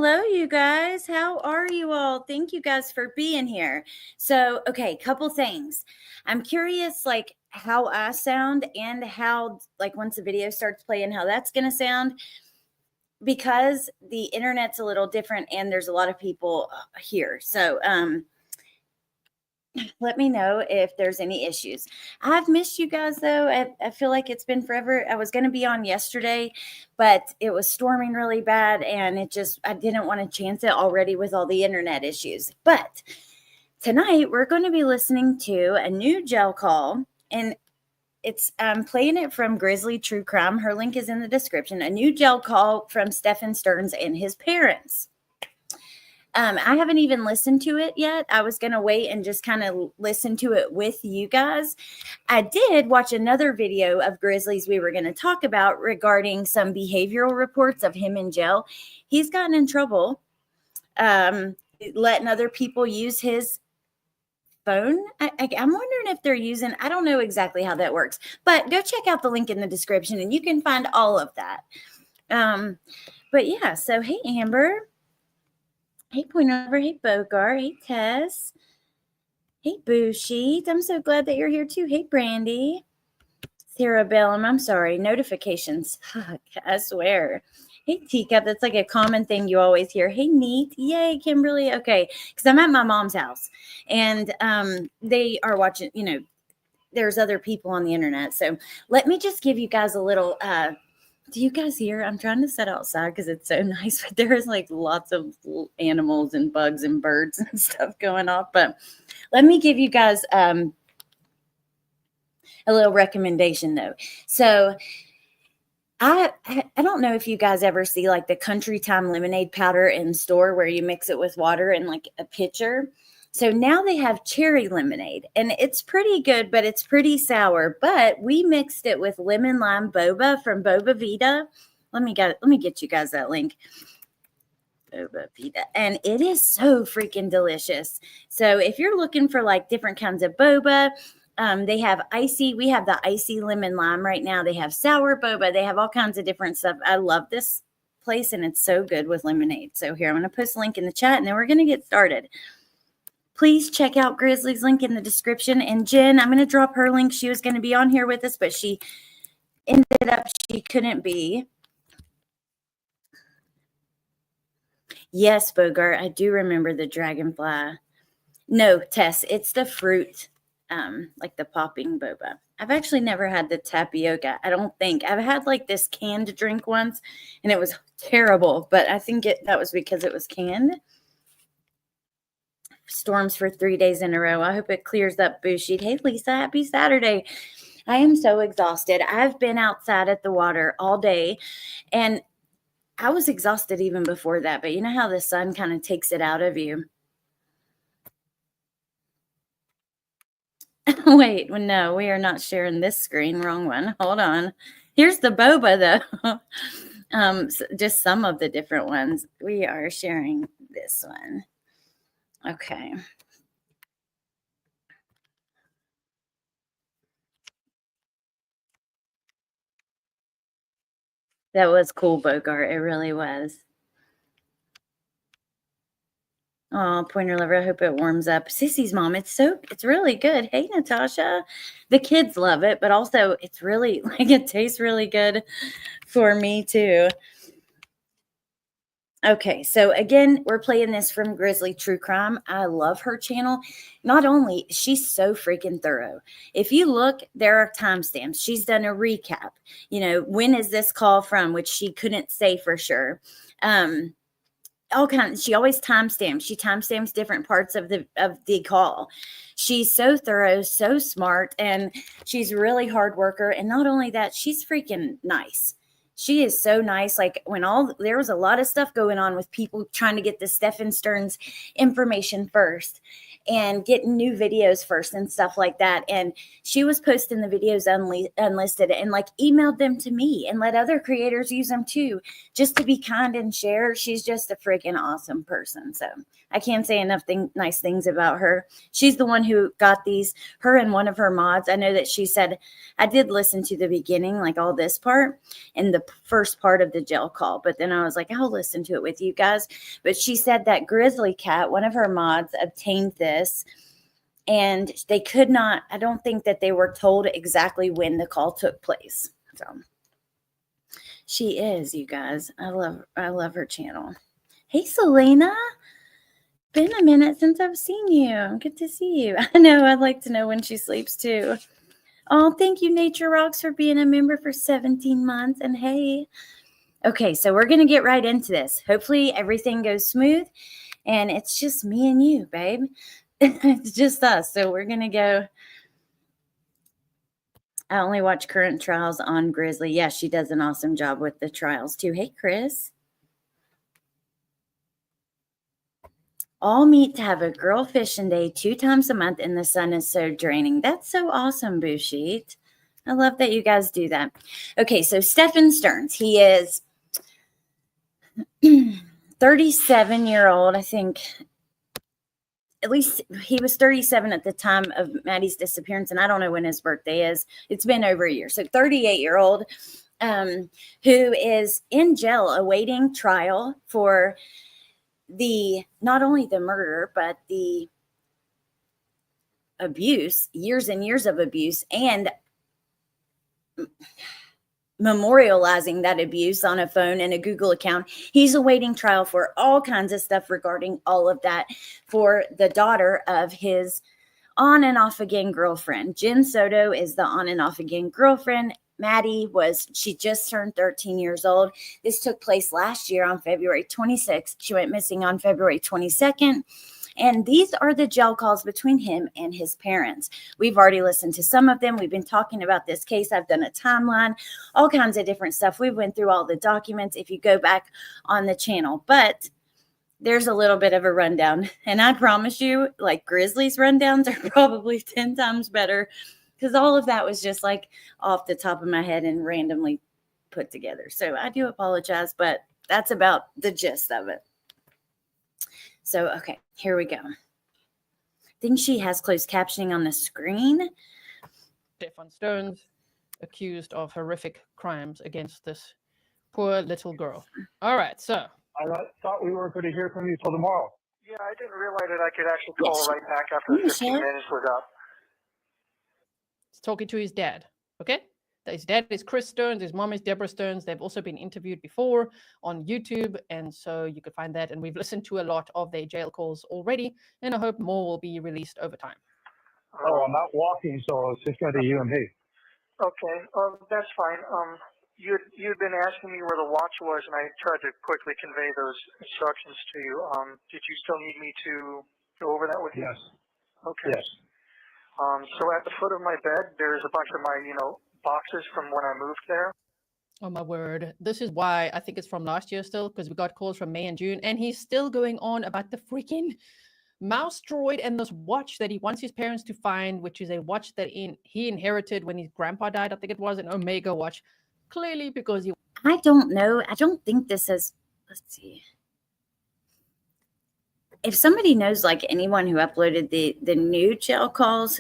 Hello, you guys. How are you all? Thank you guys for being here. So, okay, couple things. I'm curious, like, how I sound and how, like, once the video starts playing, how that's going to sound because the internet's a little different and there's a lot of people here. So, let me know if there's any issues. I've missed you guys though. I feel like it's been forever. I was going to be on yesterday, but it was storming really bad and I didn't want to chance it already with all the internet issues. But tonight we're going to be listening to a new gel call, and I'm playing it from Grizzly True Crime. Her link is in the description. A new gel call from Stephan Stearns and his parents. I haven't even listened to it yet. I was going to wait and just kind of listen to it with you guys. I did watch another video of Grizzly's we were going to talk about regarding some behavioral reports of him in jail. He's gotten in trouble letting other people use his phone. I'm wondering if they're using, I don't know exactly how that works, but go check out the link in the description and you can find all of that. But yeah, so hey, Amber. Hey, Pointover. Hey, Bogart. Hey, Tess. Hey, Bushy. I'm so glad that you're here, too. Hey, Brandy. Sarah Bellum. I'm sorry. Notifications. Fuck, I swear. Hey, Teacup. That's like a common thing you always hear. Hey, Neat. Yay, Kimberly. Okay, because I'm at my mom's house, and they are watching, there's other people on the internet. So let me just give you guys a little do you guys hear? I'm trying to sit outside because it's so nice, but there's like lots of animals and bugs and birds and stuff going off. But let me give you guys a little recommendation though. So I don't know if you guys ever see like the Country Time lemonade powder in store where you mix it with water in like a pitcher. So now they have cherry lemonade, and it's pretty good, but it's pretty sour. But we mixed it with lemon lime boba from Boba Vita. Let me get you guys that link. Boba Vita, and it is so freaking delicious. So if you're looking for like different kinds of boba, they have icy. We have the icy lemon lime right now. They have sour boba. They have all kinds of different stuff. I love this place, and it's so good with lemonade. So here, I'm going to post a link in the chat, and then we're going to get started. Please check out Grizzly's link in the description. And Jen, I'm going to drop her link. She was going to be on here with us, but she couldn't be. Yes, Bogart, I do remember the dragonfly. No, Tess, it's the fruit, like the popping boba. I've actually never had the tapioca, I don't think. I've had like this canned drink once, and it was terrible, but I think that was because it was canned. Storms for 3 days in a row. I hope it clears up, Bushy. Hey, Lisa, happy Saturday. I am so exhausted. I've been outside at the water all day, and I was exhausted even before that, but you know how the sun kind of takes it out of you? Wait, well, no, we are not sharing this screen. Wrong one. Hold on. Here's the boba, though. Just some of the different ones. We are sharing this one. Okay. That was cool, Bogart. It really was. Oh, Pointer Lover, I hope it warms up. Sissy's mom, it's really good. Hey, Natasha. The kids love it, but also it's really, like, it tastes really good for me too. Okay, so again, we're playing this from Grizzly True Crime. I love her channel. Not only, she's so freaking thorough. If you look, there are timestamps. She's done a recap. When is this call from, which she couldn't say for sure. All kinds. She always timestamps. She timestamps different parts of the call. She's so thorough, so smart, and she's really hard worker. And not only that, she's freaking nice. She is so nice. Like there was a lot of stuff going on with people trying to get the Stephan Stearns information first and getting new videos first and stuff like that. And she was posting the videos unlisted and like emailed them to me and let other creators use them too, just to be kind and share. She's just a freaking awesome person. So I can't say enough nice things about her. She's the one who got these, her and one of her mods. I know that she said, I did listen to the beginning, like all this part, and the first part of the jail call, but then I was like, I'll listen to it with you guys. But she said that Grizzly Cat, one of her mods, obtained this, and they could not, I don't think that they were told exactly when the call took place. So she is, you guys. I love her channel. Hey, Selena. Been a minute since I've seen you. Good to see you. I know, I'd like to know when she sleeps too. Oh, thank you, Nature Rocks, for being a member for 17 months. And hey, okay, so we're going to get right into this. Hopefully everything goes smooth, and it's just me and you, babe. It's just us. So we're going to go. I only watch current trials on Grizzly. Yeah, she does an awesome job with the trials too. Hey, Chris. All meet to have a girl fishing day 2 times a month, and the sun is so draining. That's so awesome, Busheet. I love that you guys do that. Okay, so Stephan Stearns. He is 37-year-old, I think. At least he was 37 at the time of Maddie's disappearance, and I don't know when his birthday is. It's been over a year. So 38-year-old who is in jail awaiting trial for not only the murder, but the abuse, years and years of abuse, and memorializing that abuse on a phone and a Google account. He's awaiting trial for all kinds of stuff regarding all of that for the daughter of his on and off again girlfriend. Jen Soto is the on and off again girlfriend. Maddie she just turned 13 years old. This took place last year on February 26th. She went missing on February 22nd. And these are the jail calls between him and his parents. We've already listened to some of them. We've been talking about this case. I've done a timeline, all kinds of different stuff. We went through all the documents if you go back on the channel. But there's a little bit of a rundown. And I promise you, like Grizzly's rundowns are probably 10 times better, because all of that was just like off the top of my head and randomly put together. So I do apologize, but that's about the gist of it. So, okay, here we go. I think she has closed captioning on the screen. Stephan Stearns, accused of horrific crimes against this poor little girl. All right, so. I thought we weren't going to hear from you till tomorrow. Yeah, I didn't realize that I could actually call right back after the 15 minutes was up. He's talking to his dad, okay? His dad is Chris Stearns, his mom is Deborah Stearns. They've also been interviewed before on YouTube, and so you could find that. And we've listened to a lot of their jail calls already, and I hope more will be released over time. Oh, I'm not walking, so it's just going to be you and me. Okay, that's fine. You'd been asking me where the watch was, and I tried to quickly convey those instructions to you. Did you still need me to go over that with you? Yes. Okay. Yes. So at the foot of my bed, there's a bunch of my, boxes from when I moved there. Oh my word. This is why I think it's from last year still, because we got calls from May and June, and he's still going on about the freaking mouse droid and this watch that he wants his parents to find, which is a watch that he inherited when his grandpa died. I think it was an Omega watch. Clearly because he... I don't know. I don't think this is... Let's see. If somebody knows, like anyone who uploaded the new jail calls,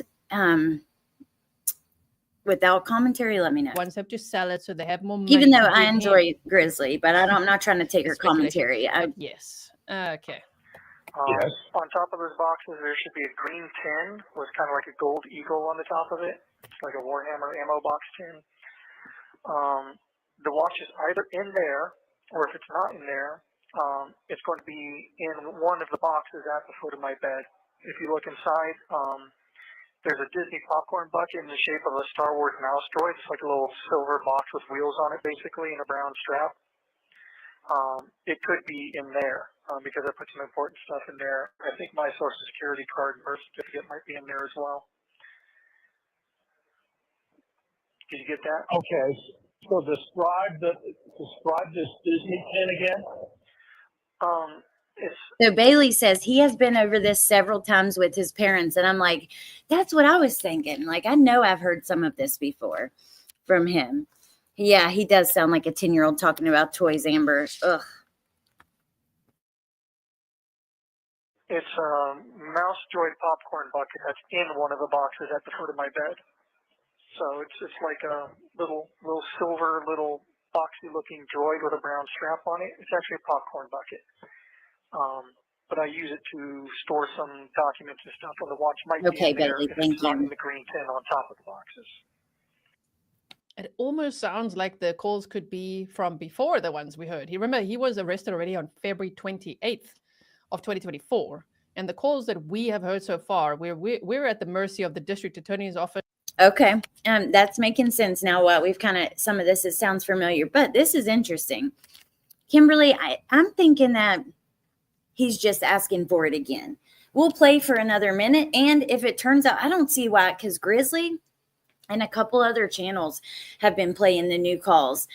without commentary, let me know. Wants them to sell it so they have more money. Even though I enjoy Grizzly, but I'm not trying to take her commentary. Yes. Okay. Yes. On top of those boxes, there should be a green tin with kind of like a gold eagle on the top of it. It's like a Warhammer ammo box tin. The watch is either in there, or if it's not in there, it's going to be in one of the boxes at the foot of my bed. If you look inside, there's a Disney popcorn bucket in the shape of a Star Wars mouse droid. It's like a little silver box with wheels on it, basically, and a brown strap. It could be in there because I put some important stuff in there. I think my Social Security card and birth certificate might be in there as well. Did you get that? Okay. So describe this Disney pin again. So Bailey says he has been over this several times with his parents, and I'm like, that's what I was thinking. Like, I know I've heard some of this before from him. Yeah, he does sound like a 10-year-old talking about toys, Amber. Ugh. It's a mouse droid popcorn bucket that's in one of the boxes at the foot of my bed. So it's like a little silver boxy-looking droid with a brown strap on it. It's actually a popcorn bucket. But I use it to store some documents and stuff, or the watch might be Okay, in there Bailey, if thank it's not you. in the green tin on top of the boxes. It almost sounds like the calls could be from before the ones we heard. Remember, he was arrested already on February 28th of 2024. And the calls that we have heard so far, we're at the mercy of the district attorney's office. Okay, that's making sense now. What we've kind of, some of this, it sounds familiar, but this is interesting. Kimberly, I'm thinking that he's just asking for it again. We'll play for another minute, and if it turns out, I don't see why, because Grizzly and a couple other channels have been playing the new calls.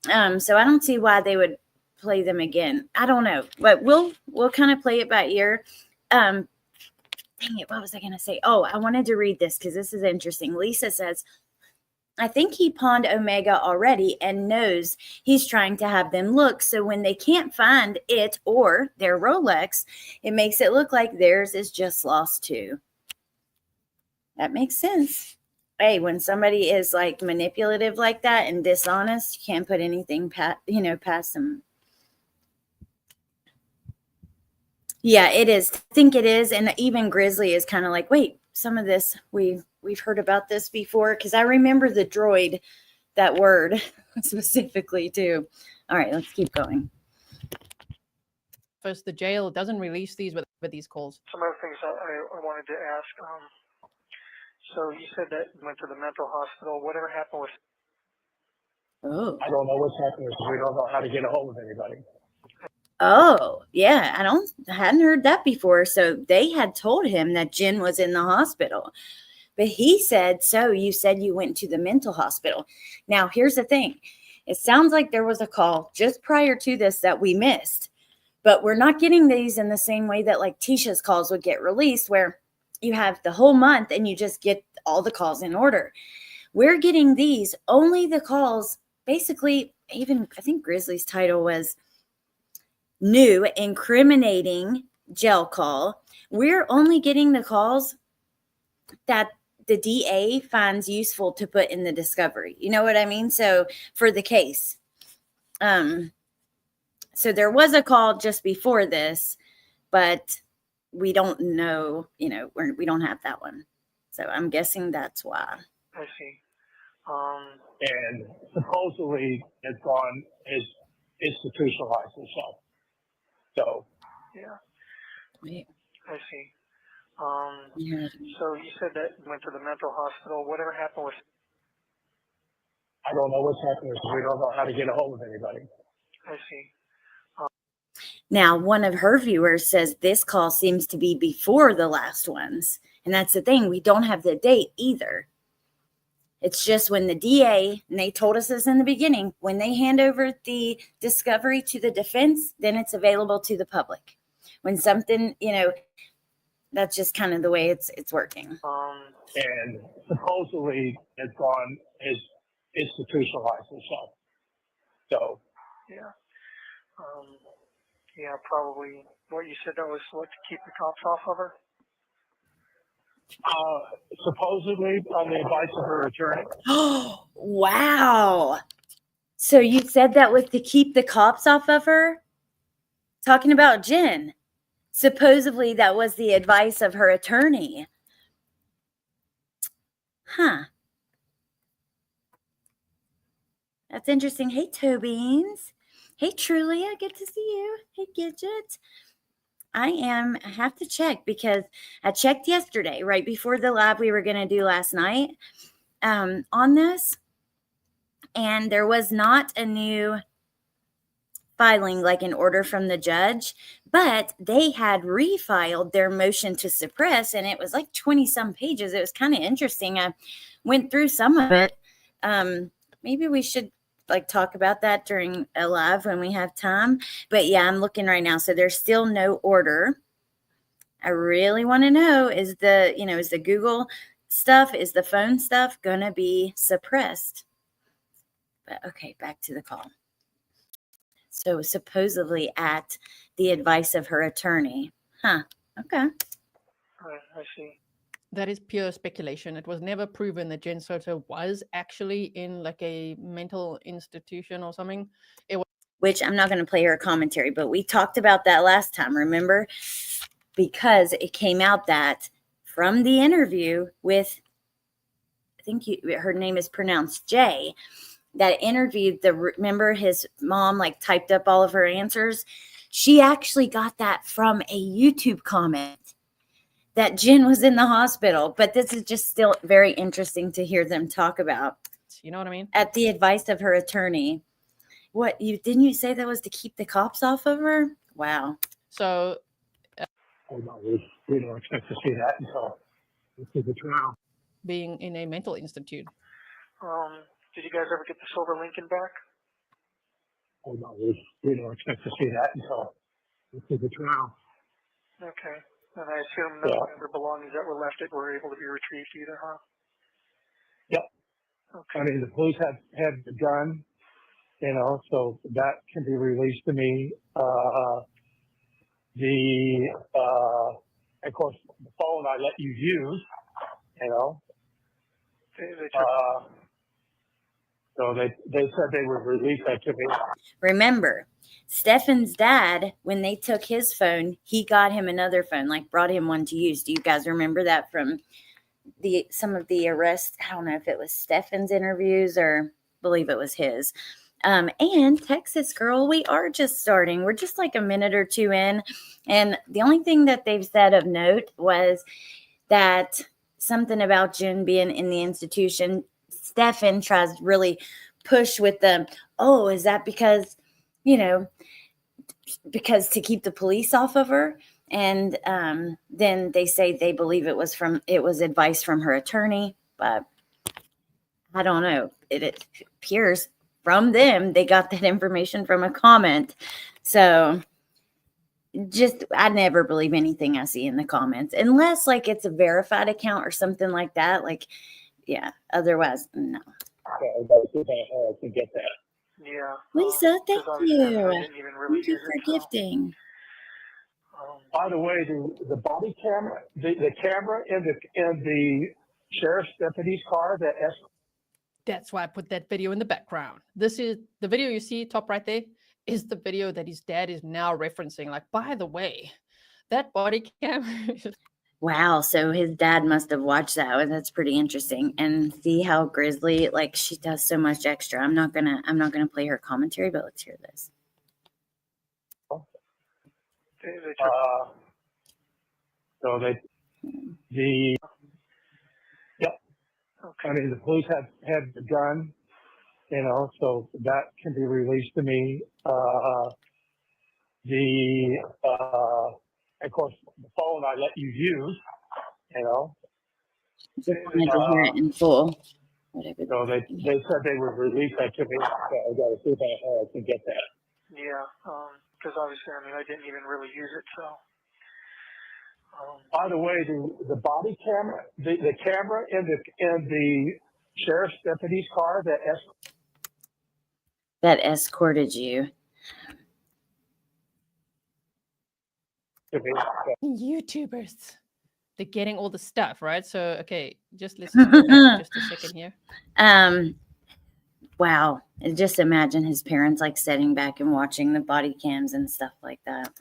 So I don't see why they would play them again. I don't know, but we'll kind of play it by ear. Dang it, what was I going to say? Oh, I wanted to read this because this is interesting. Lisa says, I think he pawned Omega already and knows he's trying to have them look. So when they can't find it or their Rolex, it makes it look like theirs is just lost too. That makes sense. Hey, when somebody is like manipulative like that and dishonest, you can't put anything past them. Yeah, it is. I think it is. And even Grizzly is kind of like, wait, some of this we've heard about this before, because I remember the droid, that word specifically too. All right, let's keep going. First, the jail doesn't release these with these calls. Some other things I wanted to ask. So you said that you went to the mental hospital. Whatever happened with? Oh, I don't know what's happening. We don't know how to get a hold of anybody. oh, yeah. I hadn't heard that before. So they had told him that Jen was in the hospital, but he said, so you said you went to the mental hospital. Now, here's the thing. It sounds like there was a call just prior to this that we missed, but we're not getting these in the same way that like Tisha's calls would get released, where you have the whole month and you just get all the calls in order. We're getting these, only the calls, basically. Even I think Grizzly's title was new incriminating jail call. We're only getting the calls that the DA finds useful to put in the discovery. You know what I mean? So for the case. So there was a call just before this, but we don't know, we don't have that one. So I'm guessing that's why. I see. And supposedly it's gone, is institutionalized itself. So. Yeah. Wait. I see. Yeah. So you said that you went to the mental hospital. Whatever happened with? I don't know what's happening. We don't know how to get a hold of anybody. I see. Now, one of her viewers says this call seems to be before the last ones. And that's the thing. We don't have the date either. It's just when the DA, and they told us this in the beginning, when they hand over the discovery to the defense, then it's available to the public. When something, that's just kind of the way it's working. And supposedly it's gone, is institutionalized itself. So. Yeah. Yeah, probably. What you said, that was what, to keep the cops off of her? Supposedly on the advice of her attorney. Oh, wow. So you said that was to keep the cops off of her? Talking about Jen. Supposedly that was the advice of her attorney. Huh. That's interesting. Hey, Tobeans. Hey, Trulia. Good to see you. Hey, Gidget. I have to check because I checked yesterday, right before the live we were going to do last night on this. And there was not a new filing, like an order from the judge, but they had refiled their motion to suppress, and it was like 20 some pages. It was kind of interesting. I went through some of it. Maybe we should talk about that during a live when we have time. But yeah, I'm looking right now. So there's still no order. I really want to know, is the Google stuff, is the phone stuff going to be suppressed? But okay, back to the call. So supposedly at the advice of her attorney. Huh. Okay. I see. That is pure speculation. It was never proven that Jen Soto was actually in like a mental institution or something. It was which I'm not going to play her commentary, but we talked about that last time, remember? Because it came out that from the interview with, I think her name is pronounced Jay, that interviewed remember his mom like typed up all of her answers. She actually got that from a YouTube comment that Jen was in the hospital. But this is just still very interesting to hear them talk about. you know what I mean? At the advice of her attorney. What, didn't you say that was to keep the cops off of her? Wow. So Oh, no, we don't expect to see that until we see the trial. being in a mental institute. Did you guys ever get the silver Lincoln back? Oh, no, we don't expect to see that until we see the trial. Okay. And I assume no other belongings that were left that were able to be retrieved either, huh? Yep. Okay. I mean, the police have the gun, so that can be released to me. Of course, the phone I let you use, so they said they would release that to me. Remember, Stephan's dad, when they took his phone, he got him another phone, like brought him one to use. Do you guys remember that from some of the arrests? I don't know if it was Stephan's interviews or believe it was his. And Texas Girl, we are just starting. We're just like a minute or two in. And the only thing that they've said of note was that something about Jen being in the institution. Stephan tries to really push with them. Oh, is that because to keep the police off of her? And then they say they believe it was advice from her attorney, but I don't know. It appears from them they got that information from a comment. So I never believe anything I see in the comments unless like it's a verified account or something like that. Like, yeah. Otherwise, no. I can get that. Yeah. Lisa, thank you. I didn't even really Thank you use it, for gifting. By the way, the body camera, the camera in the sheriff's deputy's car, That's why I put that video in the background. This is the video you see top right there is the video that his dad is now referencing. Like, by the way, that body cam. Wow, so his dad must have watched that. That's pretty interesting. And see how Grizzly, like she does so much extra. I'm not gonna play her commentary, but let's hear this. Okay. I mean, the police have the gun, so that can be released to me. Of course, the phone I let you use, Just wanted to hear it in full. Whatever. So they said they would release that to me. So I got to see if I can get that. Yeah, because obviously, I didn't even really use it, so. By the way, the body camera, the camera in the sheriff's deputy's car that escorted you. YouTubers. They're getting all the stuff, right? So, okay, just listen to that just a second here. Wow. Just imagine his parents like sitting back and watching the body cams and stuff like that.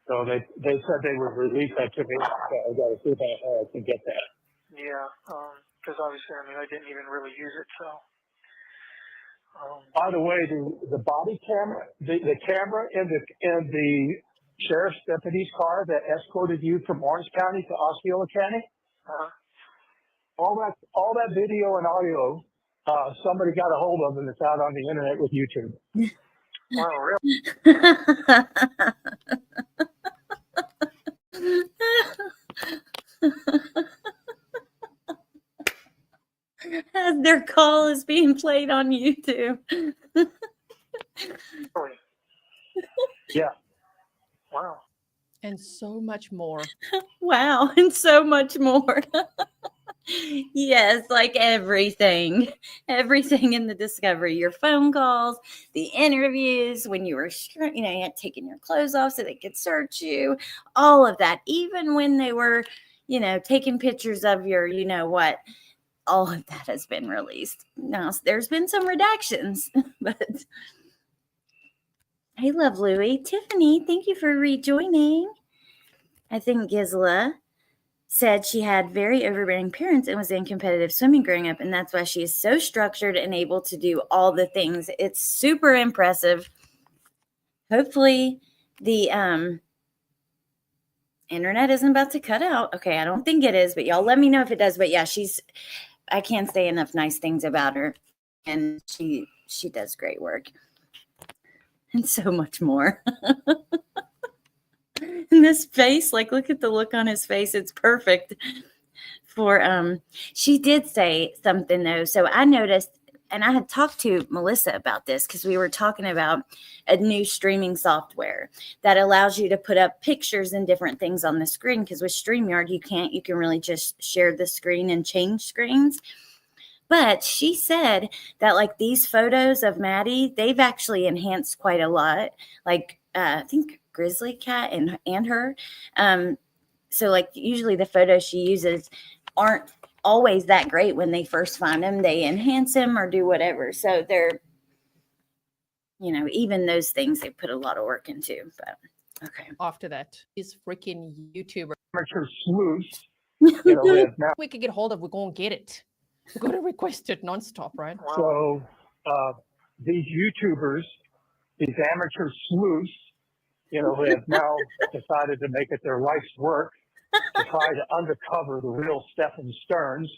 So they said they would release that to me. So I got to see if I can get that. Yeah, because obviously, I didn't even really use it, so. By the way, the body camera, the camera in the sheriff's deputy's car that escorted you from Orange County to Osceola County, all that video and audio, somebody got a hold of and it's out on the internet with YouTube. Wow, As their call is being played on YouTube. really? Yeah. Wow. And so much more. Wow, and so much more. Yes, like everything in the discovery, your phone calls, the interviews, when you were, you had taken your clothes off so they could search you, all of that, even when they were, taking pictures of your, what. All of that has been released. Now, there's been some redactions, but hey, Love Louie. Tiffany, thank you for rejoining. I think Gisela said she had very overbearing parents and was in competitive swimming growing up, and that's why she is so structured and able to do all the things. It's super impressive. Hopefully the internet isn't about to cut out. Okay, I don't think it is, but y'all let me know if it does. But yeah, I can't say enough nice things about her, and she does great work and so much more. And this face, like, look at the look on his face. It's perfect for she did say something though. So I noticed, and I had talked to Melissa about this because we were talking about a new streaming software that allows you to put up pictures and different things on the screen, because with StreamYard you can really just share the screen and change screens. But she said that, like, these photos of Maddie, they've actually enhanced quite a lot. Like, I think Grizzly Cat and her. So, like, usually the photos she uses aren't always that great when they first find them. They enhance them or do whatever. So they're, even those things they put a lot of work into. But okay. After that, these freaking YouTuber. Amateur sleuths, with now. We could get hold of, we're going to get it. We're going to request it nonstop, right? So these YouTubers, these amateur sleuths, who have now decided to make it their life's work to try to uncover the real Stephan Stearns.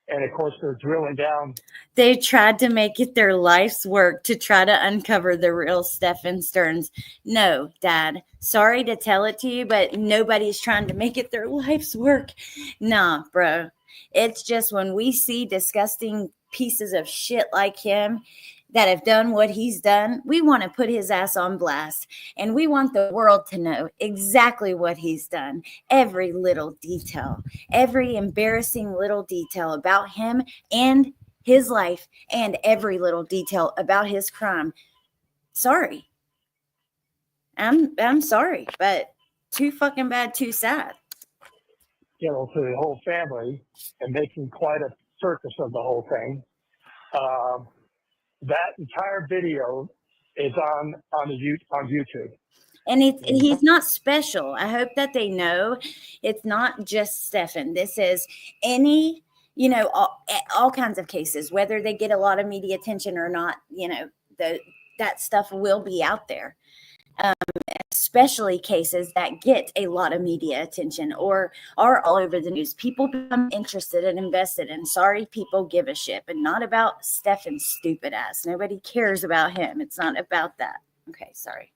And of course, they're drilling down. They tried to make it their life's work to try to uncover the real Stephan Stearns. No, Dad, sorry to tell it to you, but nobody's trying to make it their life's work. Nah, bro. It's just when we see disgusting pieces of shit like him that have done what he's done, we want to put his ass on blast. And we want the world to know exactly what he's done. Every little detail, every embarrassing little detail about him and his life, and every little detail about his crime. Sorry. I'm sorry, but too fucking bad, too sad. To the whole family, and making quite a circus of the whole thing. That entire video is on YouTube. And he's not special. I hope that they know it's not just Stephan. This is any, all kinds of cases, whether they get a lot of media attention or not, that stuff will be out there. Especially cases that get a lot of media attention or are all over the news. People become interested and invested, and sorry, people give a shit, but not about Stephan's stupid ass. Nobody cares about him. It's not about that. Okay, sorry.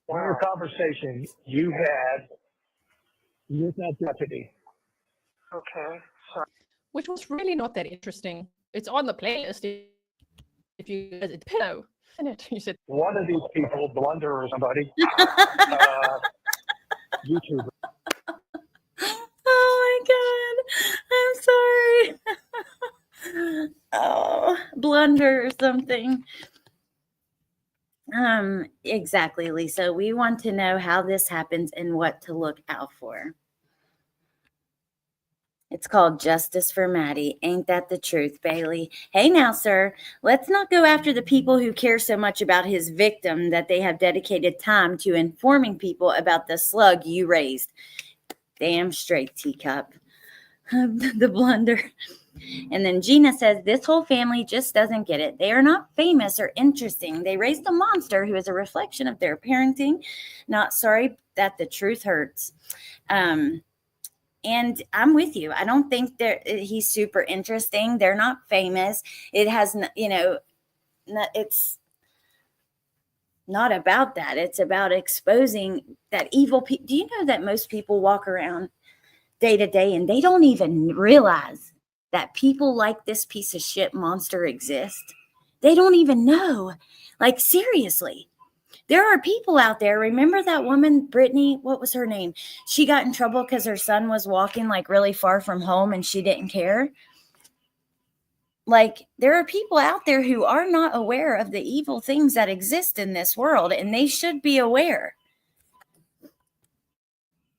One of the conversation you had with that deputy. Okay. So Which was really not that interesting. It's on the playlist. If you guys pillow. You said one of these people, Blunder or somebody, YouTuber. Oh my God. I'm sorry. Oh, Blunder or something. Exactly, Lisa. We want to know how this happens and what to look out for. It's called Justice for Maddie. Ain't that the truth, Bailey? Hey now, sir, let's not go after the people who care so much about his victim that they have dedicated time to informing people about the slug you raised. Damn straight, teacup. The Blunder. And then Gina says, this whole family just doesn't get it. They are not famous or interesting. They raised a monster who is a reflection of their parenting. Not sorry that the truth hurts. And I'm with you. I don't think he's super interesting. They're not famous. It has, it's not about that. It's about exposing that evil people. Do you know that most people walk around day to day and they don't even realize that people like this piece of shit monster exist? They don't even know. Like, seriously. There are people out there. Remember that woman, Brittany? What was her name? She got in trouble because her son was walking like really far from home and she didn't care. Like, there are people out there who are not aware of the evil things that exist in this world, and they should be aware.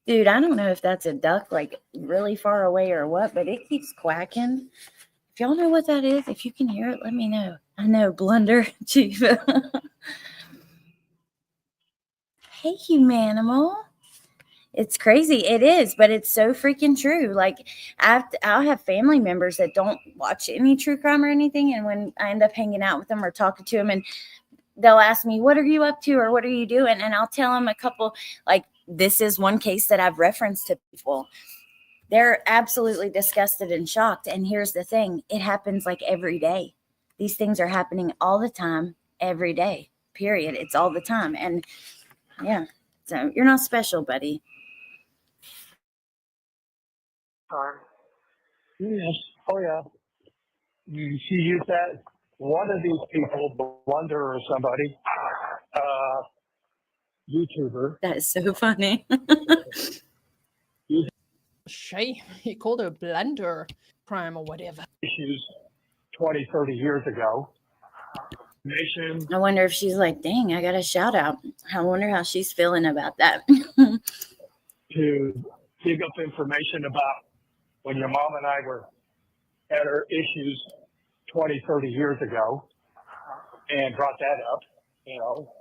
Dude, I don't know if that's a duck like really far away or what, but it keeps quacking. If y'all know what that is, if you can hear it, let me know. I know, Blunder, Chief. Hey, humanimal. It's crazy. It is, but it's so freaking true. Like I'll have family members that don't watch any true crime or anything, and when I end up hanging out with them or talking to them, and they'll ask me, "What are you up to?" or "What are you doing?" and I'll tell them a couple. Like this is one case that I've referenced to people. They're absolutely disgusted and shocked. And here's the thing: it happens like every day. These things are happening all the time, every day. Period. It's all the time, and yeah. So you're not special, buddy. Yes. Oh, yeah. She used that. One of these people, Blunder or somebody, YouTuber. That is so funny. Shay, he called her blunder crime or whatever. Issues 20, 30 years ago. I wonder if she's like, dang, I got a shout out. I wonder how she's feeling about that. To dig up information about when your mom and I were at our issues 20, 30 years ago and brought that up. You know,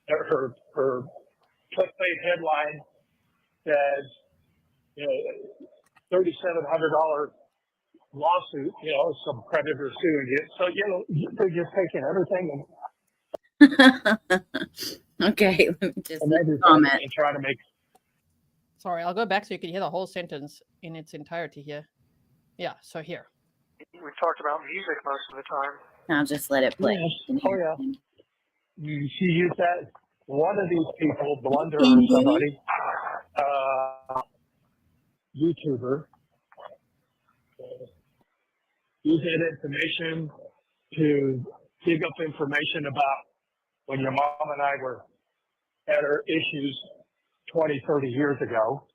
her clickbait headline says, you know, $3,700 lawsuit, you know, some creditor suing you. So, you know, they're just taking everything Okay, let me just and everything comment. and trying to make. Sorry, I'll go back so you can hear the whole sentence in its entirety here. Yeah, so here. We talked about music most of the time. I'll just let it play. Yes. Oh, yeah. She used that. One of these people, Blunder or somebody, YouTuber, used that information to dig up information about when your mom and I were at our issues 20, 30 years ago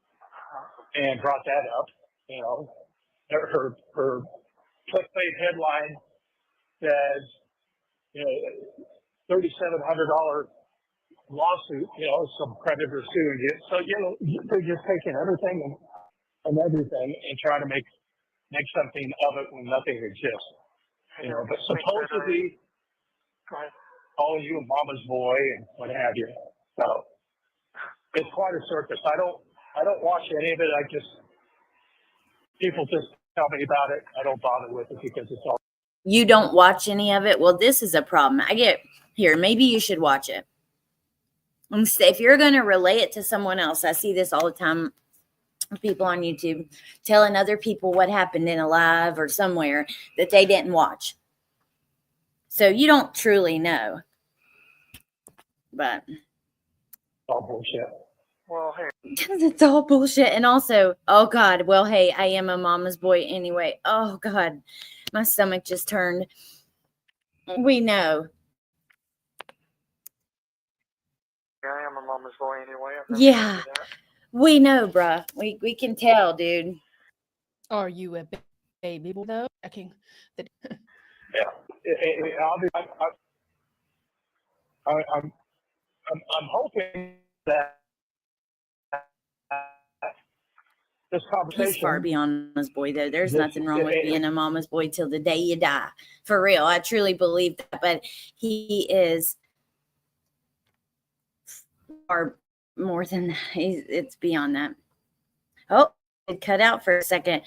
and brought that up. You know, her clickbait headline says, you know, $3,700 lawsuit, you know, some creditor suing you. So, you know, they're just taking everything and everything and trying to make something of it when nothing exists. You know, but supposedly calling you a mama's boy and what have you. So it's quite a circus. I don't watch any of it. People just tell me about it. I don't bother with it because it's all. You don't watch any of it? Well, this is a problem. Here, maybe you should watch it. If you're going to relay it to someone else, I see this all the time. People on YouTube telling other people what happened in a live or somewhere that they didn't watch. So you don't truly know. But All bullshit. Well, hey. It's all bullshit. And also, oh God, well, hey, I am a mama's boy anyway. Oh God, my stomach just turned. We know. Yeah, I am a mama's boy anyway. Yeah, we know, bruh. We can tell, dude. Are you a baby boy though? I'm hoping that this conversation. He's far beyond mama's boy, though. There's nothing wrong with being a mama's boy till the day you die. For real. I truly believe that. But he is far more than that. It's beyond that. Oh, it cut out for a second.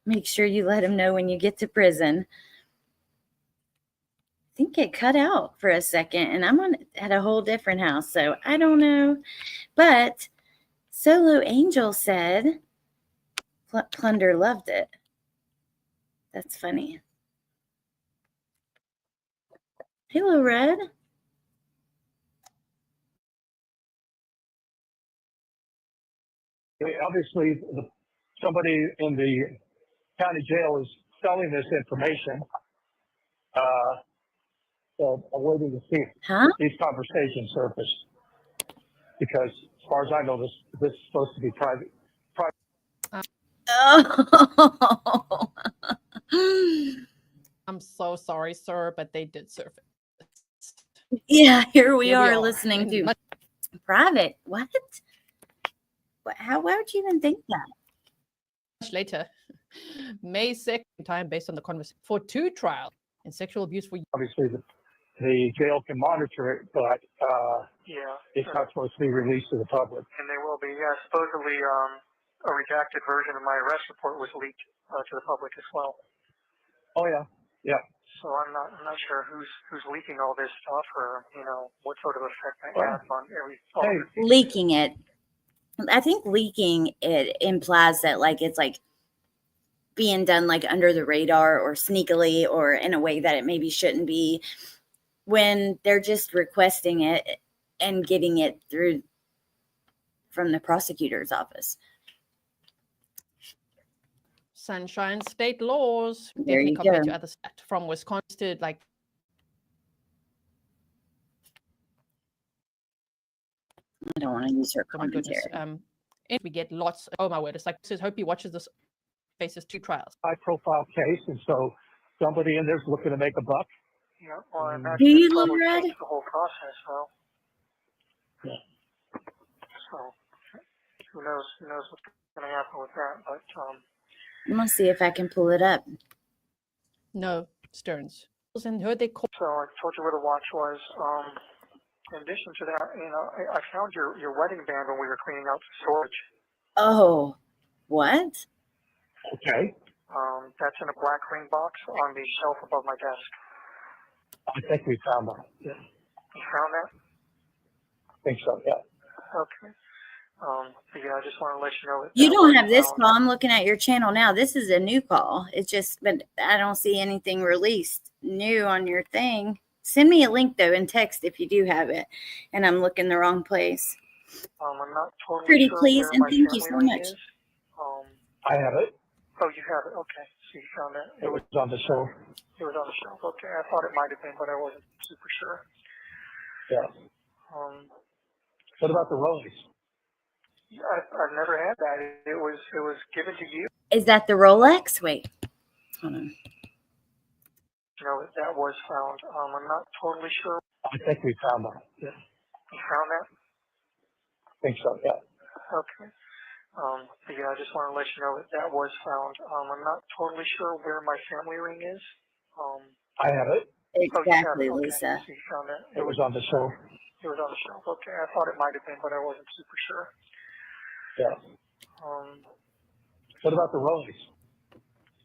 Make sure you let him know when you get to prison. I think it cut out for a second, and I'm at a whole different house, so I don't know. But Solo Angel said Plunder loved it. That's funny. Hello, Red. Obviously, somebody in the county jail is selling this information. So I'm waiting to see these conversations surface. Because as far as I know, this is supposed to be private. Oh. I'm so sorry, sir, but they did surface. Yeah, here we are listening to private. What? How? Why would you even think that? Much later, May 2nd time based on the conversation for 2 trials in sexual abuse for Obviously, the jail can monitor it, but Yeah. it's not supposed to be released to the public. And they will be. Yeah, supposedly a redacted version of my arrest report was leaked to the public as well. Oh yeah, yeah. So I'm not sure who's leaking all this stuff, or what sort of effect that Well, has on Leaking it. I think leaking it implies that like it's like being done like under the radar or sneakily or in a way that it maybe shouldn't be, when they're just requesting it and getting it through from the prosecutor's office. Sunshine State laws. There Definitely you compared go. to other states from Wisconsin to like. I don't want to use her Oh my goodness. commentary. And we get lots. Oh my word! It's like says. Hope he watches this. Faces 2 trials. High-profile case, and so somebody in there's looking to make a buck. Yeah, well, I imagine Do you it probably love Red? changed the whole process, though. Yeah. So who knows what's going to happen with that? But I'm gonna see if I can pull it up. No, Stearns. And heard they call. so I told you where the watch was. In addition to that, I found your wedding band when we were cleaning out the storage. Oh, what? Okay. That's in a black ring box on the shelf above my desk. I think we found that. Yeah. You found that? I think so. Yeah. Okay. But yeah, I just want to let you know that You that don't was have this found. call. I'm looking at your channel now. This is a new call. It's just, but I don't see anything released new on your thing. Send me a link though in text if you do have it, and I'm looking the wrong place. I'm not totally Pretty sure please, where and my thank you family so ring much. is. I have it. Oh, you have it. Okay. So you found that. It was on the show. It was on the shelf. Okay. I thought it might have been, but I wasn't super sure. Yeah. What about the Rollies? Yeah, I've never had that. It was given to you. Is that the Rolex? Wait, hold on. That was found. I'm not totally sure. I think we found that. Yeah. You found that? I think so. Yeah. Okay. But yeah, I just want to let you know that was found. I'm not totally sure where my family ring is. I have it. Exactly, Okay. Lisa. So you found that. It was on the show. It was on the shelf. Okay. I thought it might have been, but I wasn't super sure. Yeah. What about the Rollies?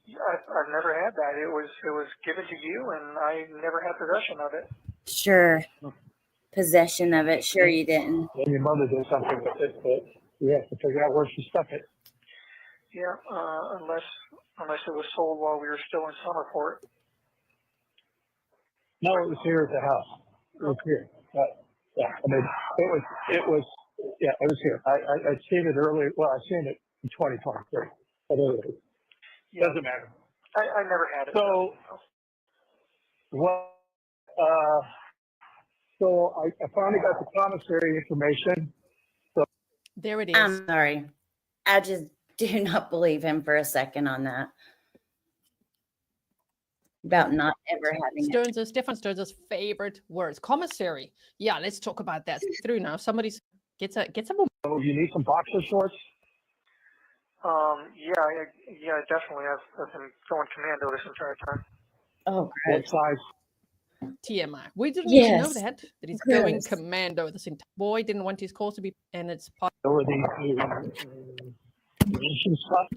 Yeah, I've never had that. It was given to you, and I never had possession of it. Sure. Possession of it. Sure you didn't. Well, your mother did something with it, but we have to figure out where she stuck it. Yeah, unless it was sold while we were still in Summerport. No, it was here at the house. It was here. Yeah, I mean, it was here. I'd seen it earlier. Well, I seen it in 2023. But anyway, Yeah, doesn't matter. I never had it. So, so I finally got the commissary information. There it is. I'm sorry. I just do not believe him for a second on that. About not ever having it. Stephan Stearns' favorite words. Commissary. Yeah, let's talk about that through now. Somebody gets a So you need some boxer shorts? Yeah, definitely. I've been going commando this entire time. Oh, What gross. size? TMI. We didn't even know Yes. that he's going Gross. commando. This entire boy didn't want his calls to be, and it's part. Ability to stuff.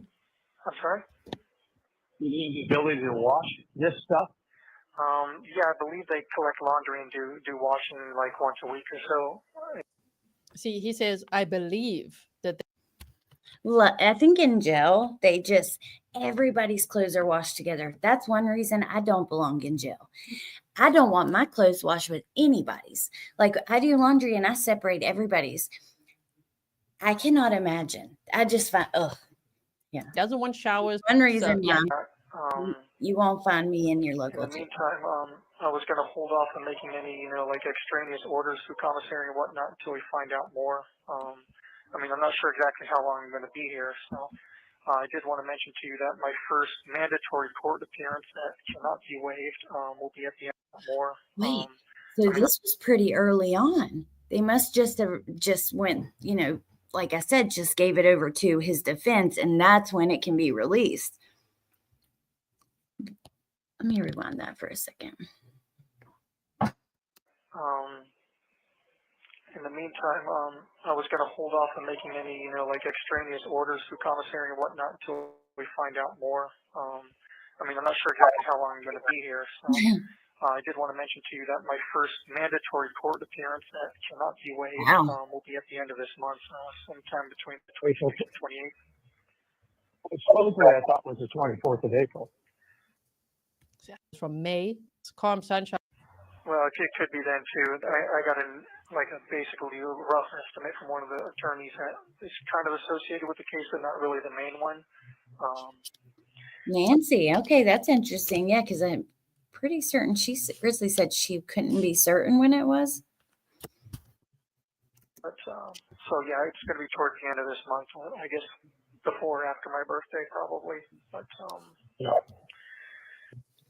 I'm sorry? The ability to wash this stuff. Yeah, I believe they collect laundry and do washing like once a week or so. See, he says, I believe that. Look, I think in jail, everybody's clothes are washed together. That's one reason I don't belong in jail. I don't want my clothes washed with anybody's. Like, I do laundry and I separate everybody's. I cannot imagine. I just find, Doesn't want showers. one reason yeah. why you won't find me in your In local the jail. meantime, I was going to hold off on making any, like extraneous orders through commissary and whatnot until we find out more. I mean, I'm not sure exactly how long I'm going to be here, so I did want to mention to you that my first mandatory court appearance that cannot be waived will be at the end of more. Wait, so this was pretty early on. They must just have just went, like I said, just gave it over to his defense, and that's when it can be released. Let me rewind that for a second. In the meantime, I was going to hold off on making any, like extraneous orders through commissary and whatnot until we find out more. I'm not sure exactly how long I'm going to be here, so I did want to mention to you that my first mandatory court appearance that cannot be waived will be at the end of this month, sometime between the 26th and 28th. Supposedly, I thought was the 24th of April. From May, it's calm sunshine. Well, it could be then too. I got basically a rough estimate from one of the attorneys that is kind of associated with the case, but not really the main one. Nancy, okay, that's interesting. Yeah, because I'm pretty certain Grizzly said she couldn't be certain when it was. But so yeah, it's going to be towards the end of this month. I guess before or after my birthday, probably. But yeah.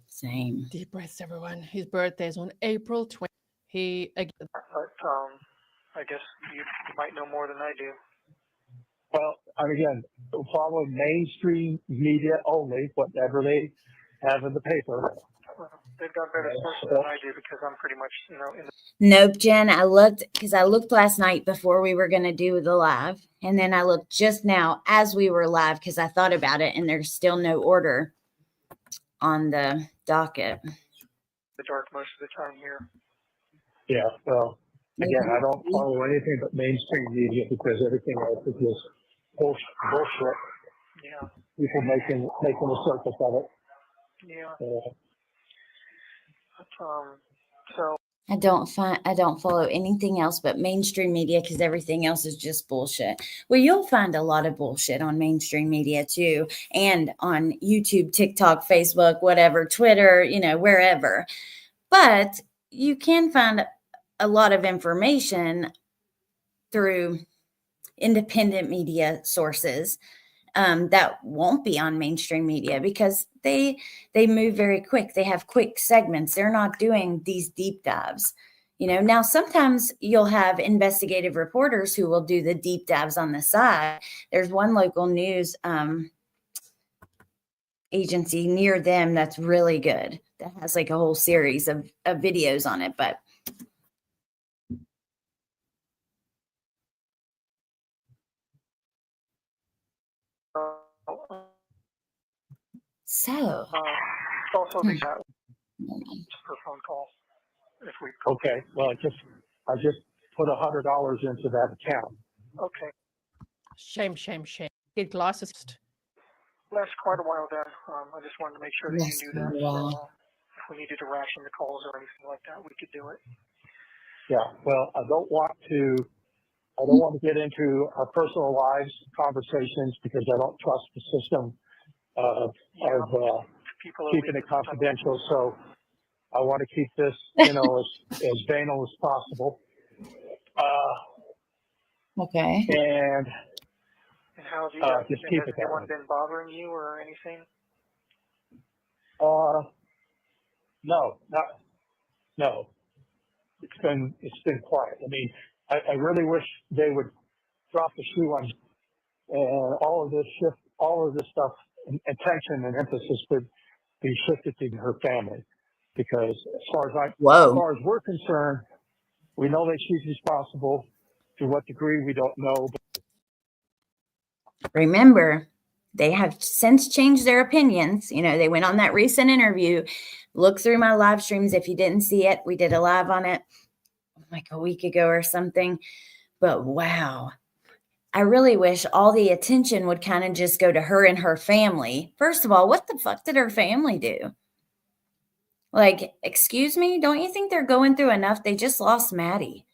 Same. Deep breaths, everyone. His birthday is on April 20th. But I guess you might know more than I do. Well, again, follow mainstream media only, whatever they have in the paper. They've got better sources than I do because I'm pretty much, in the... Nope, Jen, I looked last night before we were going to do the live, and then I looked just now as we were live because I thought about it, and there's still no order on the docket. The dark most of the time here. Yeah, well, again, I don't follow anything but mainstream media because everything else is just bullshit. Yeah. People making a circus of it. Yeah. So I don't follow anything else but mainstream media because everything else is just bullshit. Well, you'll find a lot of bullshit on mainstream media too, and on YouTube, TikTok, Facebook, whatever, Twitter, wherever. But you can find a lot of information through independent media sources that won't be on mainstream media because they move very quick. They have quick segments. They're not doing these deep dives. Now sometimes you'll have investigative reporters who will do the deep dives on the side. There's one local news agency near them that's really good. That has like a whole series of videos on it, but so also the chat for phone call if we. Okay, well, I just put $100 into that account. Okay. Shame. Get glasses. That's quite a while then. I just wanted to make sure that you knew that. If we needed to ration the calls or anything like that, we could do it. Yeah, well, I don't want to get into our personal lives conversations because I don't trust the system of keeping it confidential. So I want to keep this, as banal as possible. okay. And how have you just keep has it that anyone way. been bothering you or anything? No. It's been quiet. I really wish they would drop the shoe on and all of this stuff and attention and emphasis would be shifted to her family. Because as far as we're concerned, we know that she's responsible. To what degree, we don't know. Remember, they have since changed their opinions. They went on that recent interview. Look through my live streams if you didn't see it. We did a live on it like a week ago or something. But wow, I really wish all the attention would kind of just go to her and her family. First of all, what the fuck did her family do? Like, excuse me? Don't you think they're going through enough? They just lost Maddie.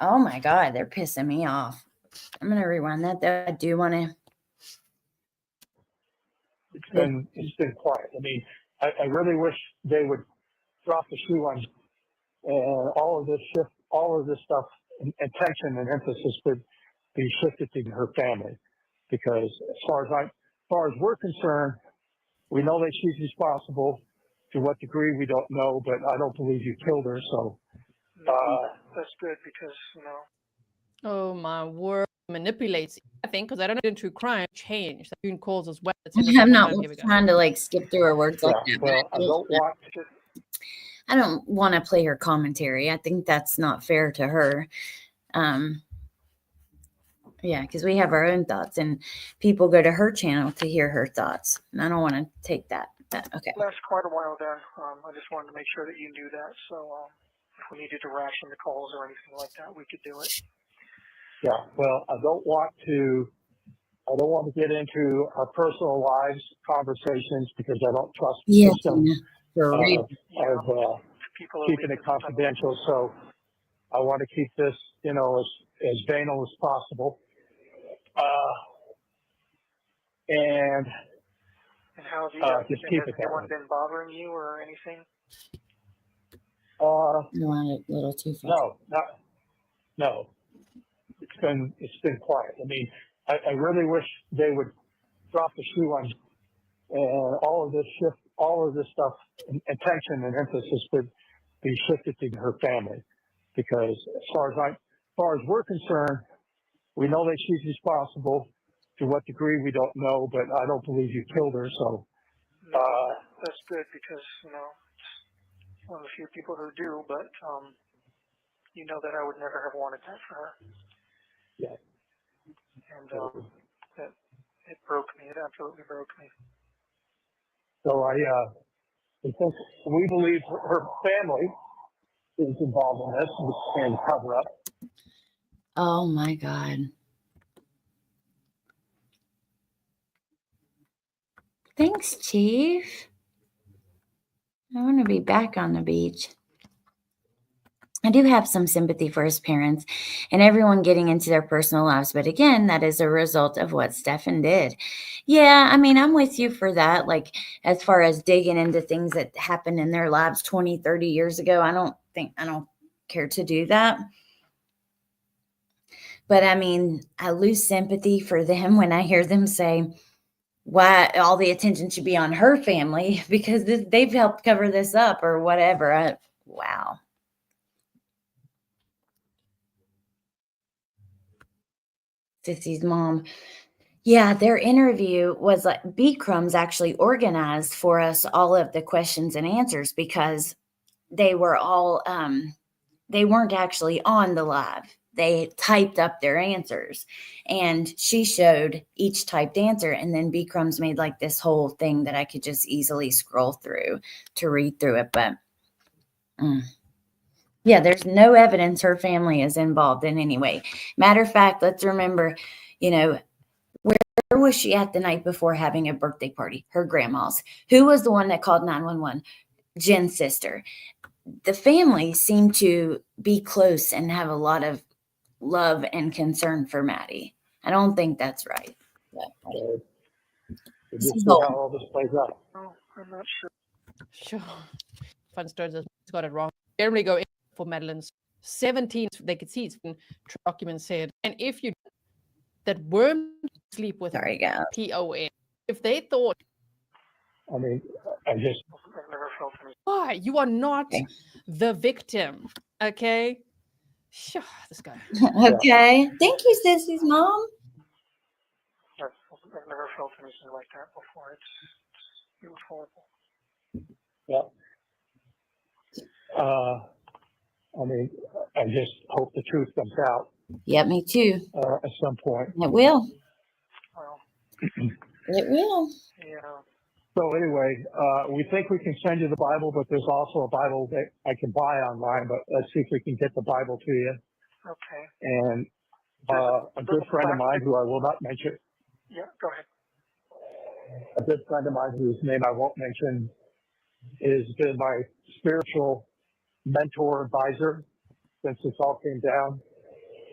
Oh my God, they're pissing me off. I'm going to rewind that though. I do want to. It's been quiet. I really wish they would drop the shoe on and all of this stuff and attention and emphasis would be shifted to her family. Because as far as we're concerned, we know that she's responsible. To what degree, we don't know, but I don't believe you killed her. So That's good because, Oh my word. Manipulates, I think, because I don't know into crime change. That June calls as well. I'm not Here we go. trying to like skip through her words like Yeah, that. well, I don't want to play her commentary. I think that's not fair to her. Yeah, because we have our own thoughts, and people go to her channel to hear her thoughts, and I don't want to take that. Okay. Last quite a while then. I just wanted to make sure that you knew that. So if we needed to ration the calls or anything like that, we could do it. Yeah, well, I don't want to get into our personal lives conversations because I don't trust the Yeah, system for real. of keeping it confidential. So I want to keep this, as banal as possible. And how just keep it has anyone been bothering you or anything? A little too far. No. It's been quiet. I mean, I really wish they would drop the shoe on and all of this stuff, attention and emphasis would be shifted to her family, because as far as we're concerned, we know that she's responsible. To what degree we don't know, but I don't believe you killed her. So that's good because one of the few people who do, but that I would never have wanted that for her. Yeah. And it broke me. It absolutely broke me. So I think we believe her family is involved in this and cover up. Oh my God. Thanks, Chief. I want to be back on the beach. I do have some sympathy for his parents and everyone getting into their personal lives. But again, that is a result of what Stephan did. Yeah, I mean, I'm with you for that. Like, as far as digging into things that happened in their lives 20, 30 years ago, I don't care to do that. But I mean, I lose sympathy for them when I hear them say, why all the attention should be on her family because they've helped cover this up or whatever. Wow. Sissy's mom. Yeah, their interview was like B Crumbs actually organized for us all of the questions and answers because they were all they weren't actually on the live. They typed up their answers and she showed each typed answer. And then B Crumbs made like this whole thing that I could just easily scroll through to read through it. But yeah, there's no evidence her family is involved in any way. Matter of fact, let's remember, where was she at the night before having a birthday party? Her grandma's. Who was the one that called 911? Jen's sister. The family seemed to be close and have a lot of love and concern for Maddie. I don't think that's right. We'll just see how all this plays out. Oh, I'm not sure. Sure. Fun stories has got it wrong. Generally go in for Madeline's 17. They could see it's been documents said. And if you that worm sleep with PON, if they thought, I mean, I've never felt anything. Why? You are not the victim. Okay? Sure, this guy. Okay. Thank you, Sissy's mom. I've never felt anything like that before. It was horrible. Yeah. I mean, I just hope the truth comes out. Yeah, me too. At some point. It will. Well, it will. Yeah. So anyway, we think we can send you the Bible, but there's also a Bible that I can buy online, but let's see if we can get the Bible to you. Okay. And a good friend of mine who I will not mention. Yeah, go ahead. A good friend of mine whose name I won't mention has been my spiritual mentor advisor since this all came down.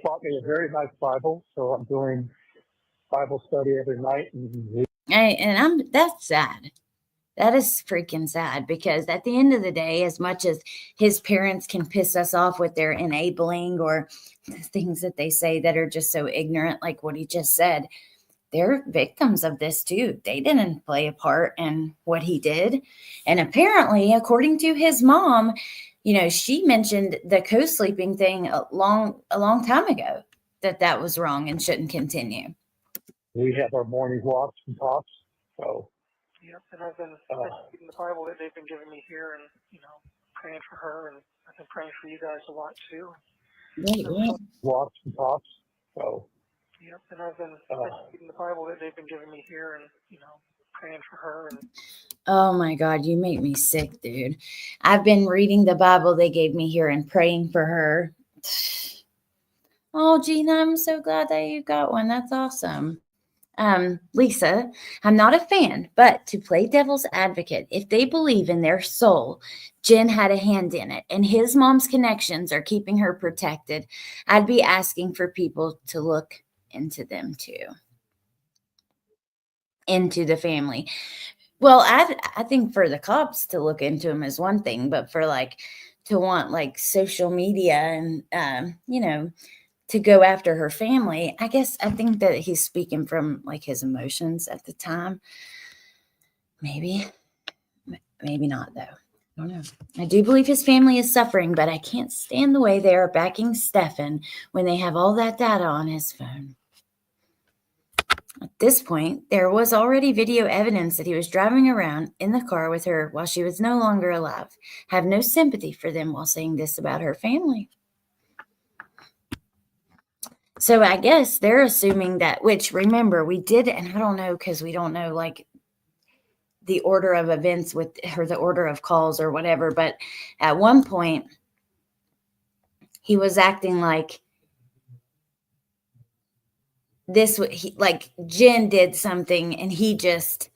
Bought me a very nice Bible, so I'm doing Bible study every night. And that's sad. That is freaking sad because at the end of the day, as much as his parents can piss us off with their enabling or things that they say that are just so ignorant, like what he just said, they're victims of this too. They didn't play a part in what he did. And apparently, according to his mom, she mentioned the co-sleeping thing a long time ago, that was wrong and shouldn't continue. We have our morning walks and talks. So. Yep, and I've been reading the Bible that they've been giving me here, and praying for her, and I've been praying for you guys a lot too. Walks and talks. So. Yep, and I've been reading the Bible that they've been giving me here, and praying for her. And oh my God, you make me sick, dude. I've been reading the Bible they gave me here and praying for her. Oh, Gina, I'm so glad that you got one. That's awesome. Lisa, I'm not a fan, but to play devil's advocate, if they believe in their soul, Jen had a hand in it, and his mom's connections are keeping her protected, I'd be asking for people to look into them too. Into the family. Well, I think for the cops to look into him is one thing, but for to want social media and to go after her family, I think that he's speaking from his emotions at the time. Maybe not though. I don't know. I do believe his family is suffering, but I can't stand the way they are backing Stephan when they have all that data on his phone. At this point, there was already video evidence that he was driving around in the car with her while she was no longer alive. Have no sympathy for them while saying this about her family. So I guess they're assuming that, which remember we did, and I don't know because we don't know the order of events with her, the order of calls or whatever. But at one point, he was acting like this, Jen did something and he just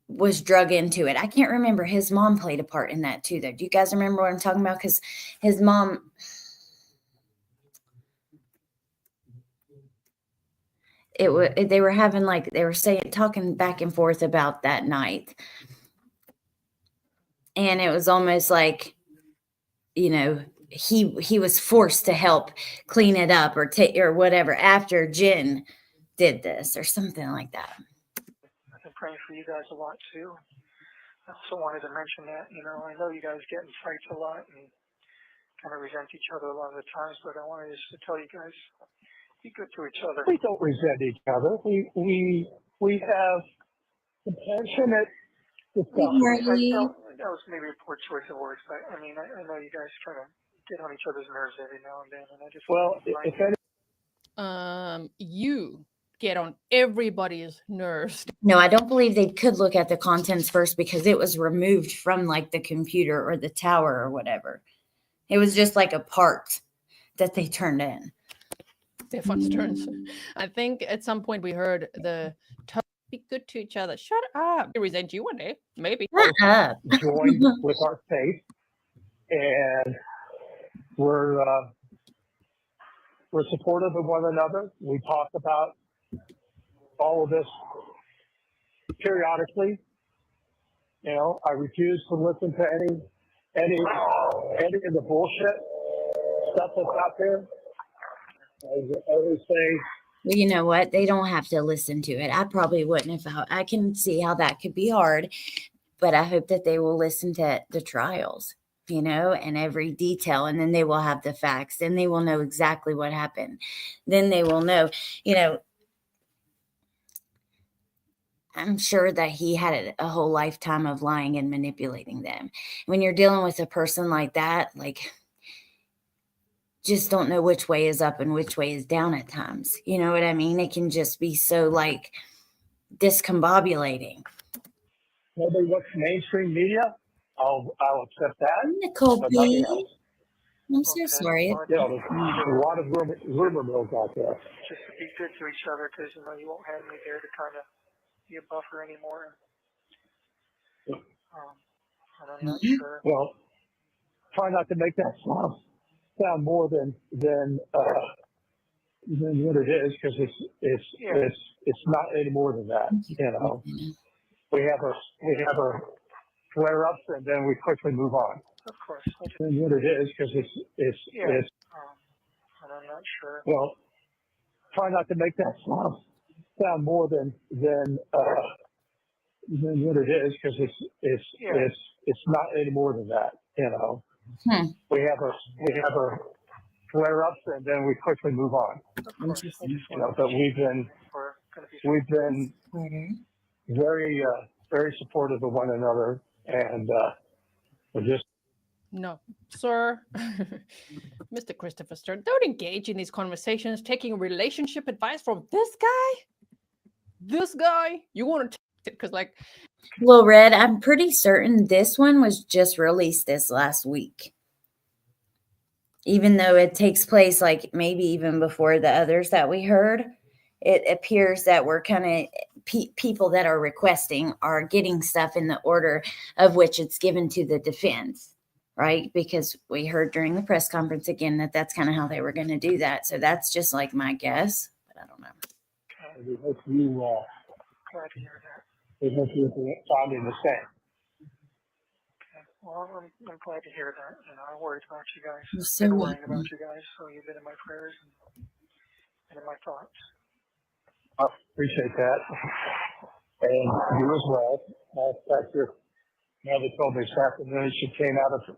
was drug into it. I can't remember. His mom played a part in that too, though. Do you guys remember what I'm talking about? Because his mom, they were having they were talking back and forth about that night. And it was almost he was forced to help clean it up or whatever after Jen did this or something like that. I've been praying for you guys a lot too. I also wanted to mention that, I know you guys get in fights a lot and kind of resent each other a lot of the times, but I wanted just to tell you guys, be good to each other. We don't resent each other. We have compassionate discussion. That was maybe a poor choice of words, but I know you guys kind of get on each other's nerves every now and then, and I just you get on everybody's nerves. No, I don't believe they could look at the contents first because it was removed from the computer or the tower or whatever. It was just a part that they turned in. Stephan's turns. I think at some point we heard the be good to each other. Shut up. I resent you one day, maybe. Shut up. Joined with our faith, and we're supportive of one another. We talk about all of this periodically. I refuse to listen to any of the bullshit stuff that's out there. I always say, well, you know what? They don't have to listen to it. I probably wouldn't if I can see how that could be hard, but I hope that they will listen to the trials, and every detail, and then they will have the facts. Then they will know exactly what happened. Then they will know, I'm sure that he had a whole lifetime of lying and manipulating them. When you're dealing with a person like that, just don't know which way is up and which way is down at times. You know what I mean? It can just be so discombobulating. Nobody looks mainstream media. I'll accept that. Nicole B. I'm so sorry. There's a lot of rumor mills out there. Just to be good to each other, because you won't have me there to kind of be a buffer anymore. I'm not sure. Well, try not to make that sound more than what it is, because it's not any more than that. We have our flare ups and then we quickly move on. Of course. What it is, because it's. I'm not sure. Well, try not to make that sound more than what it is, because it's not any more than that. We have a flare ups, and then we quickly move on. Of course. I Interesting. just You know, wanted but to we've been we're going to be very very supportive of one another, and we're just No, sir. Mr. Christopher Stern, don't engage in these conversations taking relationship advice from this guy. This guy, you want to take it because, like, Well, Red, I'm pretty certain this one was just released this last week. Even though it takes place like maybe even before the others that we heard, it appears that we're kind of people that are requesting are getting stuff in the order of which it's given to the defense, right? Because we heard during the press conference again that that's kind of how they were going to do that. So that's just like my guess, but I don't know. we hope you glad to hear that. we hope you're finding the same. Okay. Well, I'm glad to hear that. And I'm worried about you guys. You're I've so been worrying welcome. about you guys, so you've been in my prayers and in my thoughts. I appreciate that, and you as well. In fact, your mother told me this afternoon she came out of her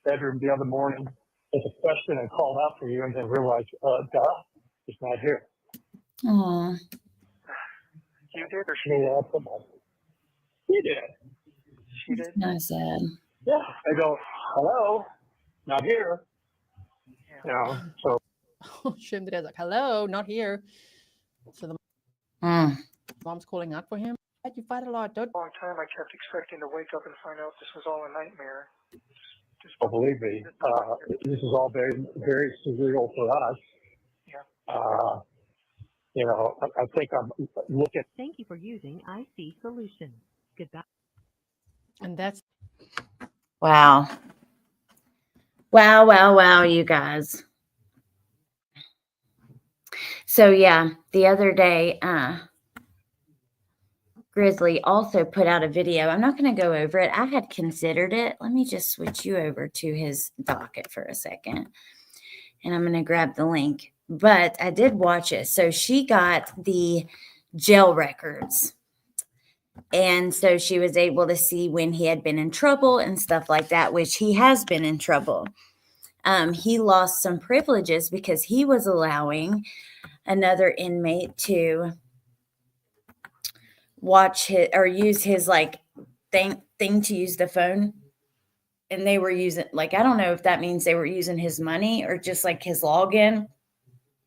bedroom the other morning with a question and called out for you, and then realized, duh, it's not here. Aw, You did or she You're did? welcome. You did. She did? not sad. Yeah. I go, hello, not here. Yeah. You know, so oh, Shim the dad's like, hello, not here. So the Mm. mom's calling out for him. You fight a lot, don't. A long time I kept expecting to wake up and find out this was all a nightmare. Just believe me, this is all very, very surreal for us. Yeah. You know, I think I'm looking. Thank you for using IC Solutions. Goodbye. And that's Wow. Wow, you guys. So yeah, the other day, Grizzly also put out a video. I'm not going to go over it. I had considered it. Let me just switch you over to his docket for a second. And I'm going to grab the link. But I did watch it. So she got the jail records. And so she was able to see when he had been in trouble and stuff like that, which he has been in trouble. He lost some privileges because he was allowing another inmate to watch his or use his like thing to use the phone. And they were using, like, I don't know if that means they were using his money or just like his login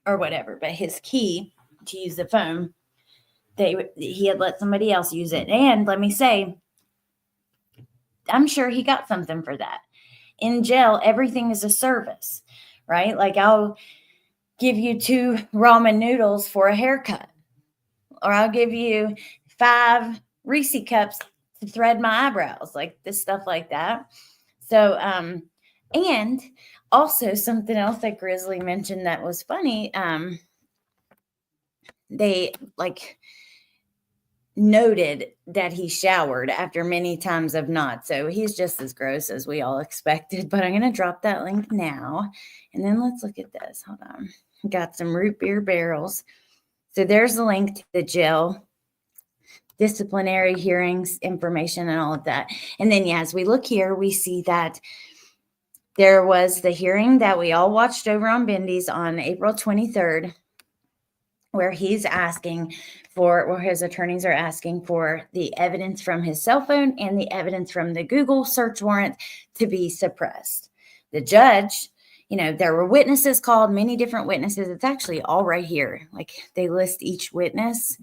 or whatever, but his key to use the phone, he had let somebody else use it. And let me say, I'm sure he got something for that. In jail, everything is a service, right? Like, I'll give you 2 ramen noodles for a haircut, or I'll give you 5 Reese cups to thread my eyebrows, like this stuff like that. So, and also something else that Grizzly mentioned that was funny, they like noted that he showered after many times of not. So he's just as gross as we all expected, but I'm going to drop that link now. And then let's look at this. Hold on. Got some root beer barrels. So there's the link to the jail disciplinary hearings information and all of that. And then, yeah, as we look here, we see that there was the hearing that we all watched over on Bendy's on April 23rd, where he's asking for, or his attorneys are asking for the evidence from his cell phone and the evidence from the Google search warrant to be suppressed. The judge, you know, there were witnesses called, many different witnesses. It's actually all right here. Like, they list each witness.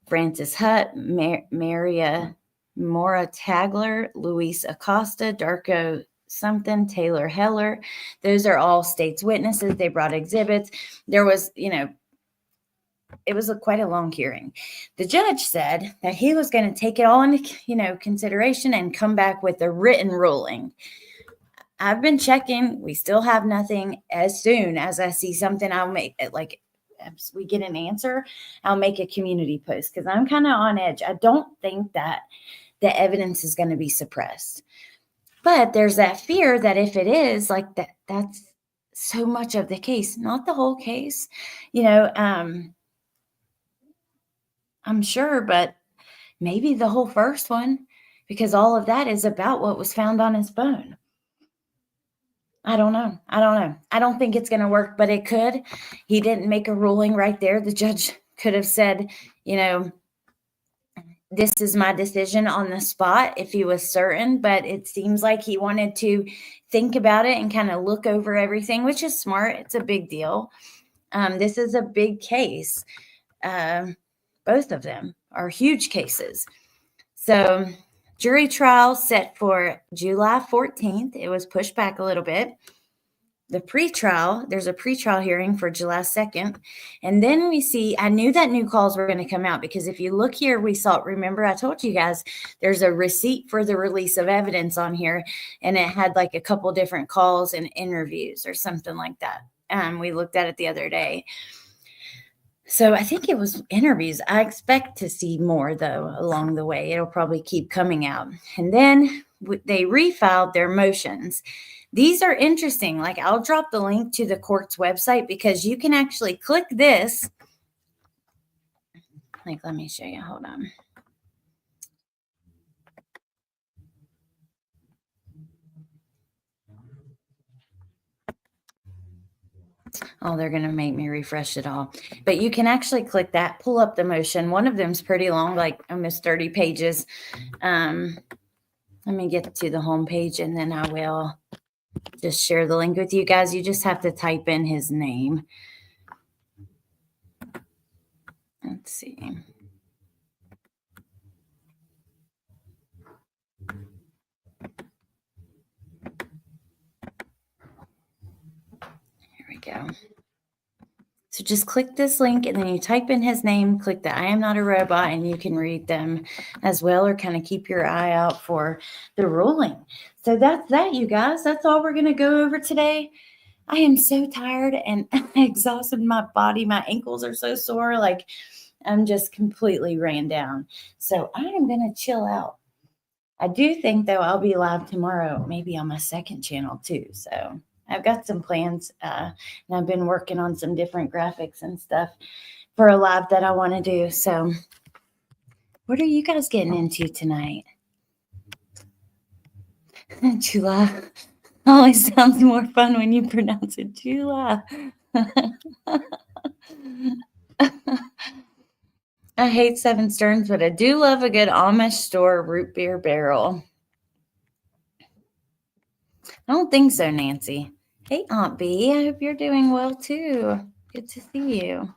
Francis Hutt, Maria Mora Tagler, Luis Acosta, Darko something, Taylor Heller. Those are all state's witnesses. They brought exhibits. There was, you know, it was quite a long hearing. The judge said that he was going to take it all into, you know, consideration and come back with a written ruling. I've been checking. We still have nothing. As soon as I see something, I'll make it, like, as we get an answer, I'll make a community post because I'm kind of on edge. I don't think that the evidence is going to be suppressed. But there's that fear that if it is, like, that's so much of the case, not the whole case, you know, I'm sure, but maybe the whole first one, because all of that is about what was found on his phone. I don't know. I don't think it's going to work, but it could. He didn't make a ruling right there. The judge could have said, this is my decision on the spot if he was certain, but it seems like he wanted to think about it and kind of look over everything, which is smart. It's a big deal. This is a big case. Both of them are huge cases. So jury trial set for July 14th. It was pushed back a little bit. The pretrial, there's a pretrial hearing for July 2nd. And then we see, I knew that new calls were going to come out because if you look here, we saw, remember I told you guys, there's a receipt for the release of evidence on here. And it had like a couple different calls and interviews or something like that. We looked at it the other day. So I think it was interviews. I expect to see more, though, along the way. It'll probably keep coming out. And then they refiled their motions. These are interesting. Like, I'll drop the link to the court's website because you can actually click this. Like, let me show you. Hold on. Oh, they're going to make me refresh it all. But you can actually click that, pull up the motion. One of them's pretty long, like almost 30 pages. Let me get to the home page and then I will just share the link with you guys. You just have to type in his name. Let's see. Here we go. So just click this link and then you type in his name, click the I am not a robot, and you can read them as well or kind of keep your eye out for the ruling. So that's that, you guys. That's all we're going to go over today. I am so tired and exhausted. My body, my ankles are so sore. Like I'm just completely ran down. So I am going to chill out. I do think, though, I'll be live tomorrow, maybe on my second channel too. So I've got some plans, and I've been working on some different graphics and stuff for a live that I want to do. So what are you guys getting into tonight? July always sounds more fun when you pronounce it July. I hate Seven Sterns, but I do love a good Amish store root beer barrel. I don't think so, Nancy. Hey, Aunt B. I hope you're doing well, too. Good to see you.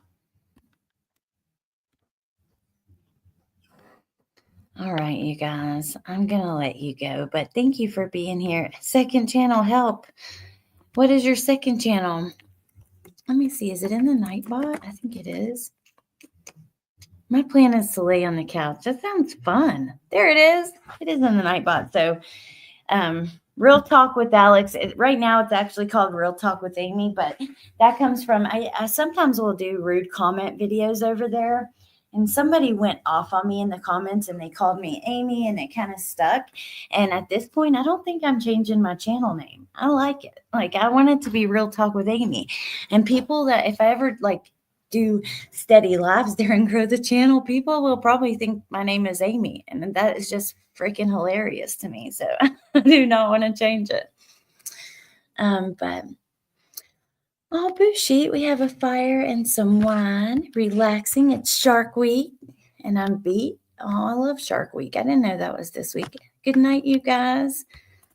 All right, you guys. I'm going to let you go, but thank you for being here. Second channel, help. What is your second channel? Let me see. Is it in the Nightbot? I think it is. My plan is to lay on the couch. That sounds fun. There it is. It is in the Nightbot. So, Real Talk with Alex. Right now, it's actually called Real Talk with Amy, but that comes from, I sometimes will do rude comment videos over there. And somebody went off on me in the comments and they called me Amy and it kind of stuck. And at this point, I don't think I'm changing my channel name. I like it. Like, I want it to be Real Talk with Amy. And people that, if I ever do steady lives there and grow the channel, people will probably think my name is Amy. And that is just freaking hilarious to me. So I do not want to change it. But oh, Bushy, we have a fire and some wine. Relaxing. It's Shark Week. And I'm beat. Oh, I love Shark Week. I didn't know that was this week. Good night, you guys.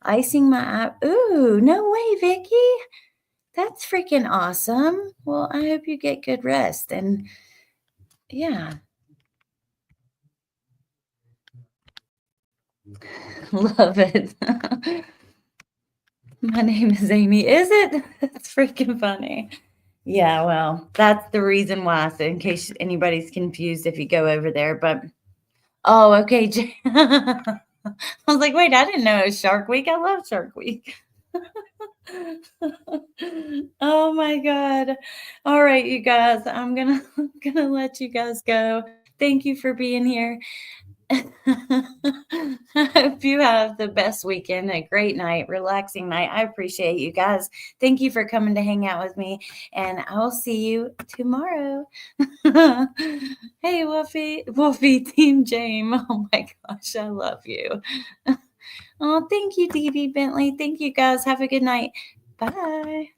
Icing my eye. Ooh, no way, Vicky. That's freaking awesome. Well, I hope you get good rest. And yeah. Love it. My name is Amy. Is it? That's freaking funny. Yeah, well, that's the reason why. So in case anybody's confused if you go over there. But, oh, okay. I was like, wait, I didn't know it was Shark Week. I love Shark Week. Oh, my God. All right, you guys. I'm gonna let you guys go. Thank you for being here. I hope you have the best weekend, a great night, relaxing night. I appreciate you guys. Thank you for coming to hang out with me, and I'll see you tomorrow. Hey, Wolfie, Team James. Oh my gosh, I love you. Oh, thank you, Dee Dee Bentley. Thank you guys. Have a good night. Bye. Bye.